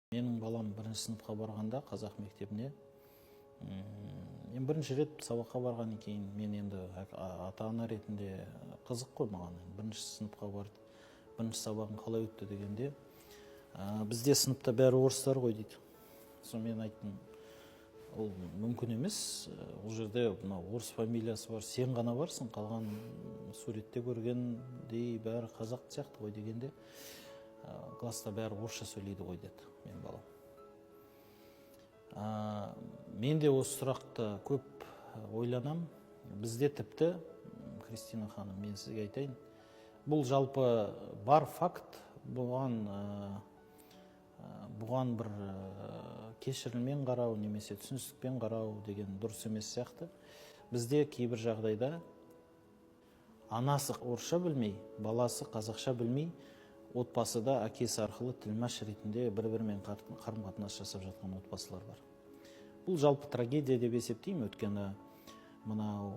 Менің балам бірінші сыныпқа барғанда қазақ мектебіне бірінші рет сабаққа барғаннан кейін мен енді ата-ана ретінде қызық қой маған. Бірінші сыныпқа барып, бірінші сабағың қалай өтті дегенде, бізде сыныпта бәрі орыстар ғой дейді. Соны мен айттым, ол мүмкін емес, ол жерде орыс фамилиясы бар, сен ғана барсың, қалған суретте көргендей бәрі қазақ сияқты ғой дегенде, класста бәрі орысша сөйлейді ғой деді мен балам. Мен де осы сұрақты көп ойланам. Бізде тіпті, Кристина ханым, мен сізге айтайын, бұл жалпы бар факт, бұған бір кешіріммен қарау, немесе түсіністікпен қарау деген дұрыс емес сияқты. Бізде кейбір жағдайда анасы орысша білмей, баласы қазақша білмей, отбасыда әкесі арқылы тілмаш ретінде бір-бірімен қарым-қатынас жасап жатқан отбасылар бар. Бұл жалпы трагедия деп есептеймін, өйткені мынау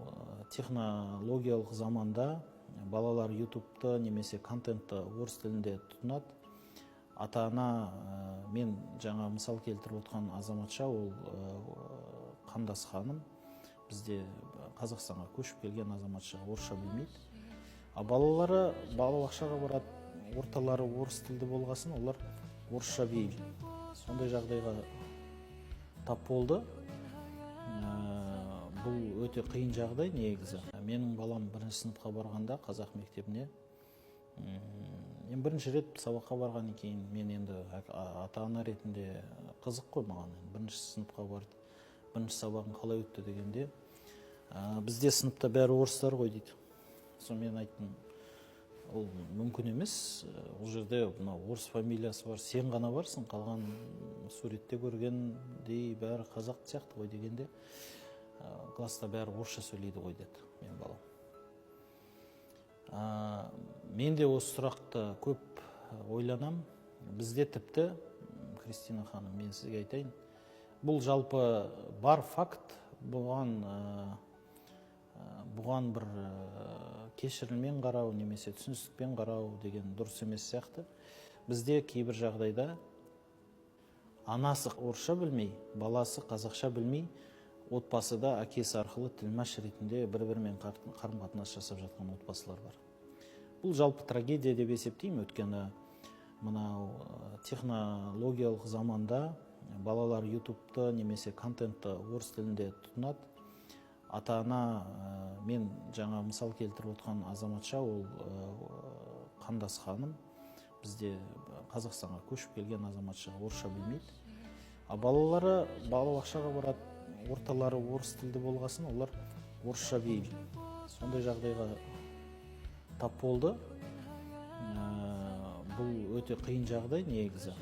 технологиялық заманда балалар ютубты немесе контентті орыс тілінде тұтынады. Ата-ана, мен жаңа мысал келтіріп отқан азаматша, ол қандас ханым, бізде Қазақстанға көшіп келген азаматша орысша білмейді. Балалары балабақшаға барады, орталары орыс тілді болғасын, олар орысша біледі. Сондай жағдайға тап болды. Бұл өте қиын жағдай негізі. Менің балам бірінші сыныпқа барғанда қазақ мектебіне бірінші рет сабаққа барғаннан кейін мен енді ата-ана ретінде қызық қой маған. Бірінші сыныпқа барып, бірінші сабағың қалай өтті дегенде, бізде сыныпта бәрі орыстар ғой дейді. Соны мен айттым, ол мүмкін емес, ол жерде орыс фамилиясы бар, сен ғана барсың, қалған суретте көргендей бәрі қазақ сияқты ғой дегенде, класста бәрі орысша сөйлейді ғой деді мен балам. Мен де осы сұрақты көп ойланам. Бізде тіпті, Кристина ханым, мен сізге айтайын, бұл жалпы бар факт, бұған бір кешіріммен қарау, немесе түсіністікпен қарау деген дұрыс емес сияқты. Бізде кейбір жағдайда анасы орысша білмей, баласы қазақша білмей, отбасыда әкесі арқылы тілмаш ретінде бір-бірімен қарым-қатынас жасап жатқан отбасылар бар. Бұл жалпы трагедия деп есептеймін, өйткені мынау технологиялық заманда балалар ютубты немесе контентті орыс тілінде тұтынады. Ата-ана, мен жаңа мысал келтіріп отқан азаматша, ол қандас ханым, бізде Қазақстанға көшіп келген азаматша орысша білмейді. Балалары балабақшаға барады, орталары орыс тілді болғасын, олар орысша біледі. Сондай жағдайға тап болды. Бұл өте қиын жағдай негізі.